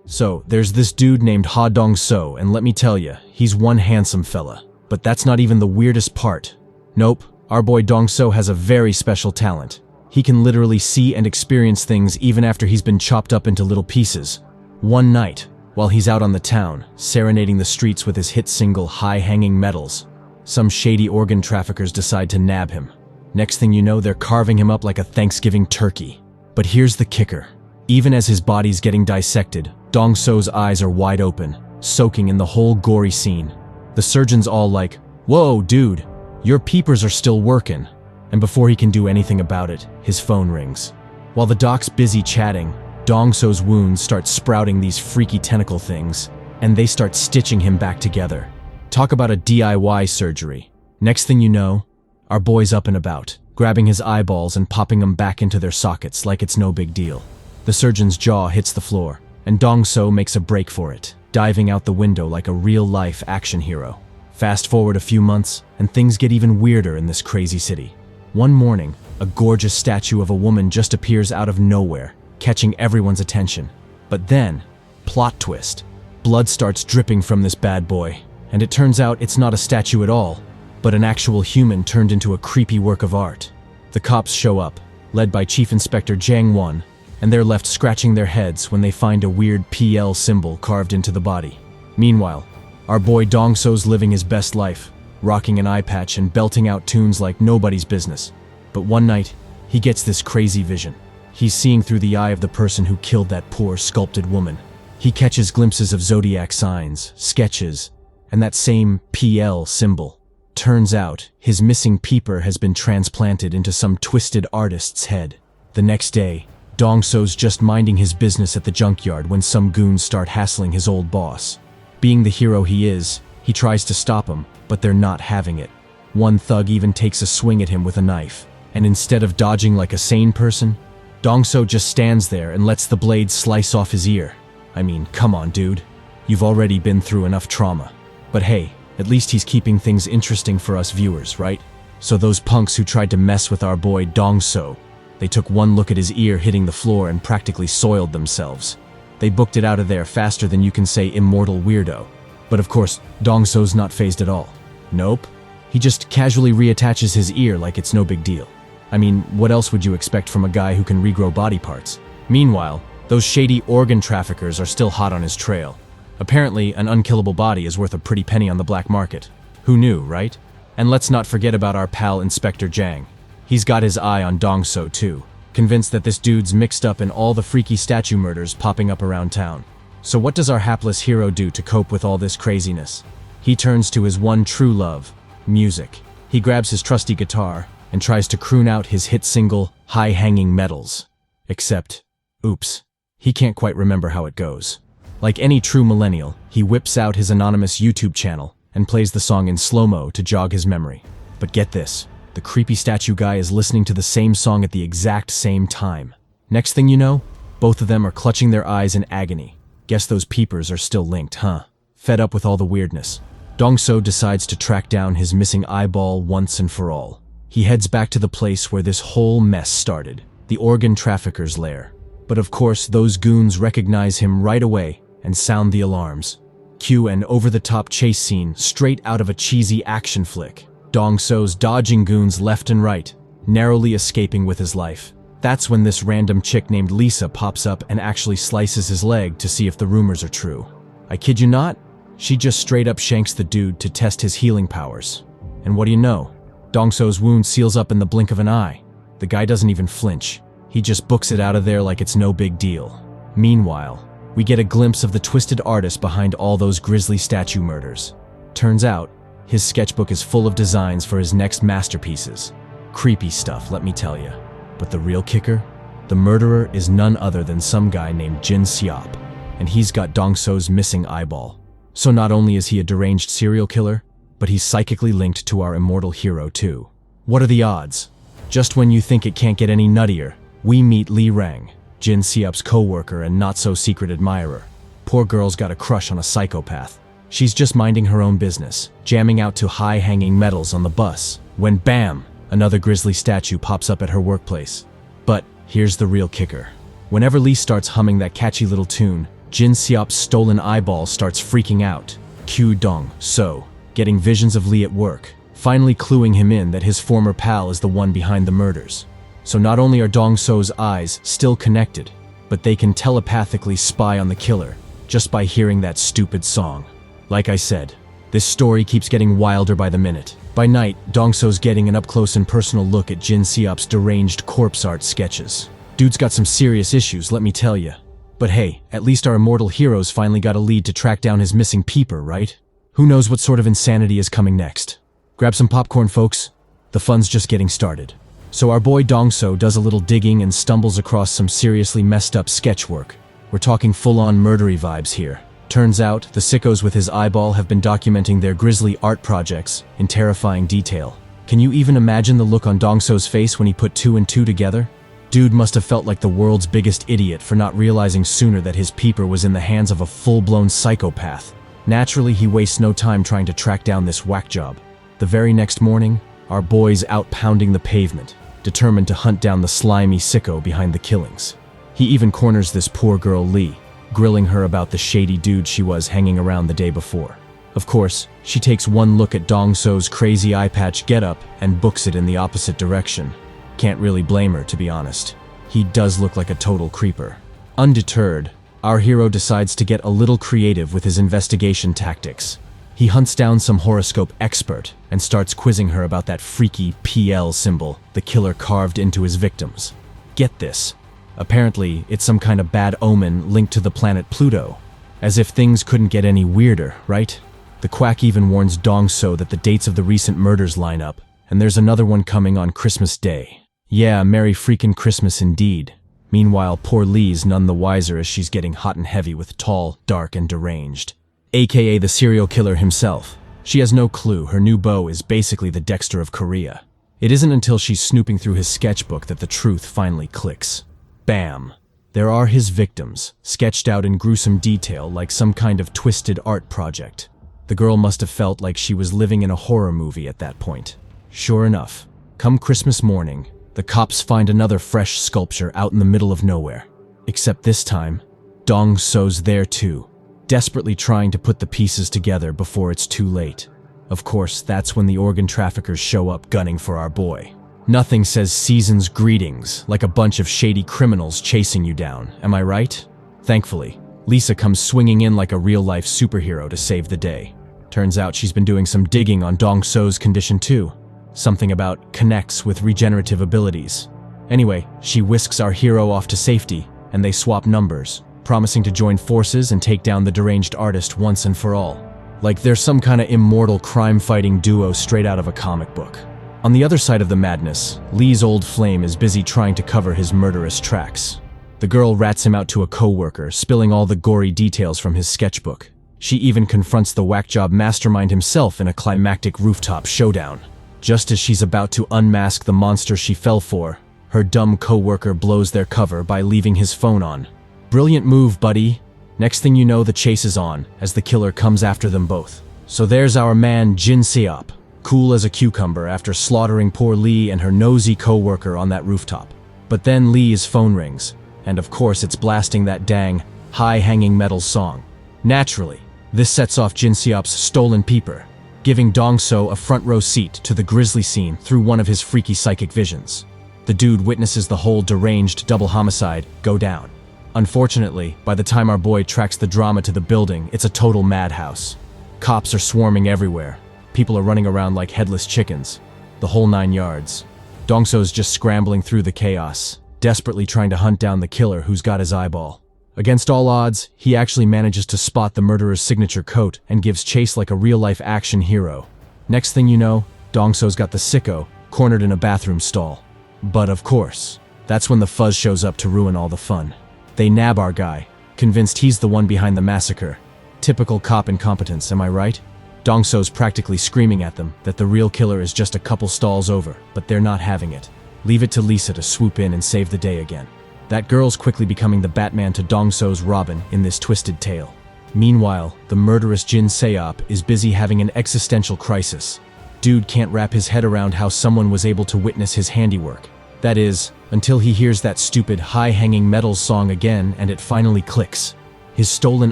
So, there's this dude named Ha Dong-so, and let me tell ya, he's one handsome fella. But that's not even the weirdest part. Nope, our boy Dong-so has a very special talent. He can literally see and experience things even after he's been chopped up into little pieces. One night, while he's out on the town, serenading the streets with his hit single High-Hanging Metals, some shady organ traffickers decide to nab him. Next thing you know, they're carving him up like a Thanksgiving turkey. But here's the kicker. Even as his body's getting dissected, Dong-so's eyes are wide open, soaking in the whole gory scene. The surgeon's all like, "Whoa, dude, your peepers are still working." And before he can do anything about it, his phone rings. While the doc's busy chatting, Dong-so's wounds start sprouting these freaky tentacle things, and they start stitching him back together. Talk about a DIY surgery. Next thing you know, our boy's up and about, grabbing his eyeballs and popping them back into their sockets like it's no big deal. The surgeon's jaw hits the floor, and Dong-so makes a break for it, diving out the window like a real-life action hero. Fast forward a few months, and things get even weirder in this crazy city. One morning, a gorgeous statue of a woman just appears out of nowhere, catching everyone's attention. But then, plot twist, blood starts dripping from this bad boy, and it turns out it's not a statue at all, but an actual human turned into a creepy work of art. The cops show up, led by Chief Inspector Jang Won, and they're left scratching their heads when they find a weird PL symbol carved into the body. Meanwhile, our boy Dong-so's living his best life, rocking an eye patch and belting out tunes like nobody's business. But one night, he gets this crazy vision. He's seeing through the eye of the person who killed that poor, sculpted woman. He catches glimpses of zodiac signs, sketches, and that same PL symbol. Turns out, his missing peeper has been transplanted into some twisted artist's head. The next day, Dong-so's just minding his business at the junkyard when some goons start hassling his old boss. Being the hero he is, he tries to stop them, but they're not having it. One thug even takes a swing at him with a knife, and instead of dodging like a sane person, Dong-so just stands there and lets the blade slice off his ear. I mean, come on, dude. You've already been through enough trauma. But hey, at least he's keeping things interesting for us viewers, right? So those punks who tried to mess with our boy Dong-so, they took one look at his ear hitting the floor and practically soiled themselves. They booked it out of there faster than you can say immortal weirdo. But of course, Dong-so's not fazed at all. Nope. He just casually reattaches his ear like it's no big deal. I mean, what else would you expect from a guy who can regrow body parts? Meanwhile, those shady organ traffickers are still hot on his trail. Apparently, an unkillable body is worth a pretty penny on the black market. Who knew, right? And let's not forget about our pal Inspector Jang. He's got his eye on Dong-so too, convinced that this dude's mixed up in all the freaky statue murders popping up around town. So what does our hapless hero do to cope with all this craziness? He turns to his one true love, music. He grabs his trusty guitar and tries to croon out his hit single, High-Hanging Metals. Except, oops, he can't quite remember how it goes. Like any true millennial, he whips out his anonymous YouTube channel and plays the song in slow-mo to jog his memory. But get this, the creepy statue guy is listening to the same song at the exact same time. Next thing you know, both of them are clutching their eyes in agony. Guess those peepers are still linked, huh? Fed up with all the weirdness, Dong-so decides to track down his missing eyeball once and for all. He heads back to the place where this whole mess started, the organ trafficker's lair. But of course, those goons recognize him right away and sound the alarms. Cue an over-the-top chase scene straight out of a cheesy action flick. Dong-so's dodging goons left and right, narrowly escaping with his life. That's when this random chick named Lisa pops up and actually slices his leg to see if the rumors are true. I kid you not, she just straight up shanks the dude to test his healing powers. And what do you know? Dong-so's wound seals up in the blink of an eye. The guy doesn't even flinch. He just books it out of there like it's no big deal. Meanwhile, we get a glimpse of the twisted artist behind all those grisly statue murders. Turns out, his sketchbook is full of designs for his next masterpieces. Creepy stuff, let me tell you. But the real kicker? The murderer is none other than some guy named Jin Seop, and he's got Dong-so's missing eyeball. So not only is he a deranged serial killer, but he's psychically linked to our immortal hero too. What are the odds? Just when you think it can't get any nuttier, we meet Lee Rang, Jin Seop's co-worker and not-so-secret admirer. Poor girl's got a crush on a psychopath. She's just minding her own business, jamming out to High-Hanging Metals on the bus, when bam! Another grisly statue pops up at her workplace. But here's the real kicker. Whenever Lee starts humming that catchy little tune, Jin Seop's stolen eyeball starts freaking out. Kyu Dong-so, getting visions of Lee at work, finally cluing him in that his former pal is the one behind the murders. So not only are Dong-so's eyes still connected, but they can telepathically spy on the killer just by hearing that stupid song. Like I said, this story keeps getting wilder by the minute. By night, Dong-so's getting an up-close and personal look at Jin Seop's deranged corpse art sketches. Dude's got some serious issues, let me tell ya. But hey, at least our immortal heroes finally got a lead to track down his missing peeper, right? Who knows what sort of insanity is coming next? Grab some popcorn, folks. The fun's just getting started. So our boy Dong-so does a little digging and stumbles across some seriously messed up sketch work. We're talking full-on murdery vibes here. Turns out, the sickos with his eyeball have been documenting their grisly art projects in terrifying detail. Can you even imagine the look on Dong-so's face when he put two and two together? Dude must have felt like the world's biggest idiot for not realizing sooner that his peeper was in the hands of a full-blown psychopath. Naturally, he wastes no time trying to track down this whack job. The very next morning, our boy's out pounding the pavement, determined to hunt down the slimy sicko behind the killings. He even corners this poor girl Lee, grilling her about the shady dude she was hanging around the day before. Of course, she takes one look at Dong-so's crazy eye patch getup and books it in the opposite direction. Can't really blame her, to be honest. He does look like a total creeper. Undeterred, our hero decides to get a little creative with his investigation tactics. He hunts down some horoscope expert and starts quizzing her about that freaky PL symbol the killer carved into his victims. Get this. Apparently, it's some kind of bad omen linked to the planet Pluto. As if things couldn't get any weirder, right? The quack even warns Dong-so that the dates of the recent murders line up, and there's another one coming on Christmas Day. Yeah, Merry freaking Christmas indeed. Meanwhile, poor Lee's none the wiser as she's getting hot and heavy with tall, dark, and deranged. AKA the serial killer himself. She has no clue her new beau is basically the Dexter of Korea. It isn't until she's snooping through his sketchbook that the truth finally clicks. Bam! There are his victims, sketched out in gruesome detail like some kind of twisted art project. The girl must have felt like she was living in a horror movie at that point. Sure enough, come Christmas morning, the cops find another fresh sculpture out in the middle of nowhere. Except this time, Dong-so's there too, desperately trying to put the pieces together before it's too late. Of course, that's when the organ traffickers show up gunning for our boy. Nothing says season's greetings like a bunch of shady criminals chasing you down, am I right? Thankfully, Lisa comes swinging in like a real-life superhero to save the day. Turns out she's been doing some digging on Dong-so's condition too. Something about connects with regenerative abilities. Anyway, she whisks our hero off to safety, and they swap numbers, promising to join forces and take down the deranged artist once and for all. Like they're some kind of immortal crime-fighting duo straight out of a comic book. On the other side of the madness, Lee's old flame is busy trying to cover his murderous tracks. The girl rats him out to a co-worker, spilling all the gory details from his sketchbook. She even confronts the whack job mastermind himself in a climactic rooftop showdown. Just as she's about to unmask the monster she fell for, her dumb co-worker blows their cover by leaving his phone on. Brilliant move, buddy. Next thing you know, the chase is on, as the killer comes after them both. So there's our man Jin Seop, cool as a cucumber after slaughtering poor Lee and her nosy co-worker on that rooftop. But then Lee's phone rings, and of course it's blasting that dang, high-hanging metal song. Naturally, this sets off Jin Seop's stolen peeper, giving Dong-so a front-row seat to the grisly scene through one of his freaky psychic visions. The dude witnesses the whole deranged double homicide go down. Unfortunately, by the time our boy tracks the drama to the building, it's a total madhouse. Cops are swarming everywhere. People are running around like headless chickens. The whole 9 yards. Dong-so's just scrambling through the chaos, desperately trying to hunt down the killer who's got his eyeball. Against all odds, he actually manages to spot the murderer's signature coat and gives chase like a real-life action hero. Next thing you know, Dong-so's got the sicko cornered in a bathroom stall. But of course, that's when the fuzz shows up to ruin all the fun. They nab our guy, convinced he's the one behind the massacre. Typical cop incompetence, am I right? Dong-so's practically screaming at them that the real killer is just a couple stalls over, but they're not having it. Leave it to Lisa to swoop in and save the day again. That girl's quickly becoming the Batman to Dong-so's Robin in this twisted tale. Meanwhile, the murderous Jin Seop is busy having an existential crisis. Dude can't wrap his head around how someone was able to witness his handiwork. That is, until he hears that stupid high-hanging metal song again and it finally clicks. His stolen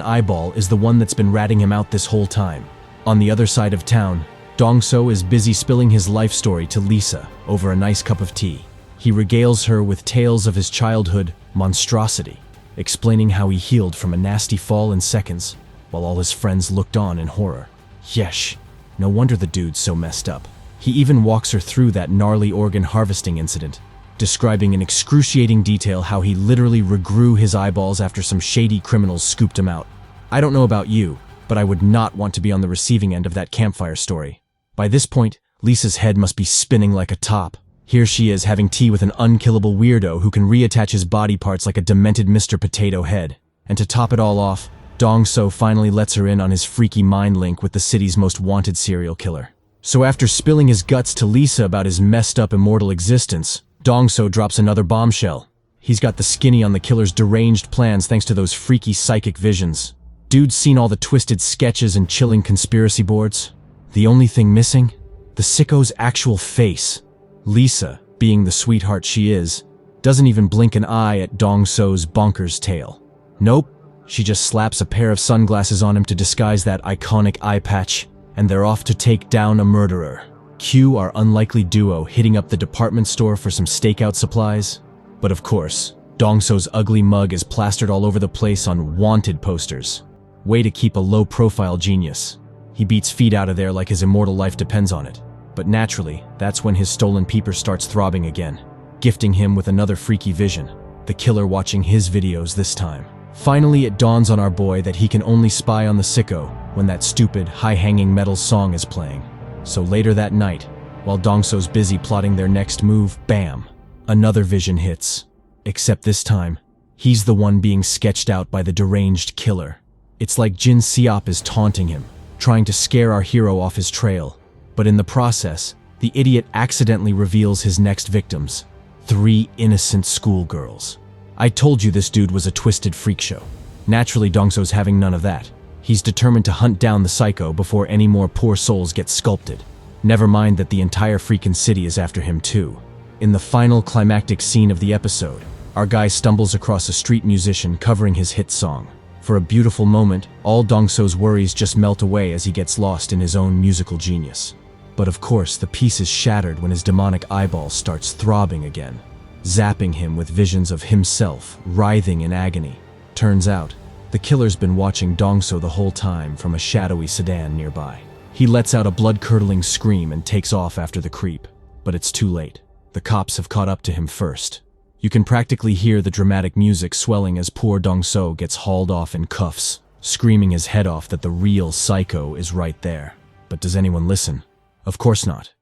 eyeball is the one that's been ratting him out this whole time. On the other side of town, Dong-so is busy spilling his life story to Lisa over a nice cup of tea. He regales her with tales of his childhood monstrosity, explaining how he healed from a nasty fall in seconds, while all his friends looked on in horror. Yesh, no wonder the dude's so messed up. He even walks her through that gnarly organ harvesting incident, describing in excruciating detail how he literally regrew his eyeballs after some shady criminals scooped him out. I don't know about you, but I would not want to be on the receiving end of that campfire story. By this point, Lisa's head must be spinning like a top. Here she is having tea with an unkillable weirdo who can reattach his body parts like a demented Mr. Potato Head. And to top it all off, Dong-so finally lets her in on his freaky mind link with the city's most wanted serial killer. So after spilling his guts to Lisa about his messed up immortal existence, Dong-so drops another bombshell. He's got the skinny on the killer's deranged plans thanks to those freaky psychic visions. Dude's seen all the twisted sketches and chilling conspiracy boards. The only thing missing? The sicko's actual face. Lisa, being the sweetheart she is, doesn't even blink an eye at Dong-so's bonkers tale. Nope, she just slaps a pair of sunglasses on him to disguise that iconic eye patch, and they're off to take down a murderer. Cue our unlikely duo hitting up the department store for some stakeout supplies. But of course, Dong-so's ugly mug is plastered all over the place on wanted posters. Way to keep a low-profile genius. He beats feet out of there like his immortal life depends on it. But naturally, that's when his stolen peeper starts throbbing again, gifting him with another freaky vision, the killer watching his videos this time. Finally, it dawns on our boy that he can only spy on the sicko when that stupid, high-hanging metal song is playing. So later that night, while Dong-so's busy plotting their next move, bam! Another vision hits. Except this time, he's the one being sketched out by the deranged killer. It's like Jin Seop is taunting him, trying to scare our hero off his trail. But in the process, the idiot accidentally reveals his next victims. 3 innocent schoolgirls. I told you this dude was a twisted freak show. Naturally, Dong-so's having none of that. He's determined to hunt down the psycho before any more poor souls get sculpted. Never mind that the entire freaking city is after him too. In the final climactic scene of the episode, our guy stumbles across a street musician covering his hit song. For a beautiful moment, all Dong-so's worries just melt away as he gets lost in his own musical genius. But of course, the peace is shattered when his demonic eyeball starts throbbing again, zapping him with visions of himself writhing in agony. Turns out, the killer's been watching Dong-so the whole time from a shadowy sedan nearby. He lets out a blood-curdling scream and takes off after the creep. But it's too late. The cops have caught up to him first. You can practically hear the dramatic music swelling as poor Dong-so gets hauled off in cuffs, screaming his head off that the real psycho is right there. But does anyone listen? Of course not.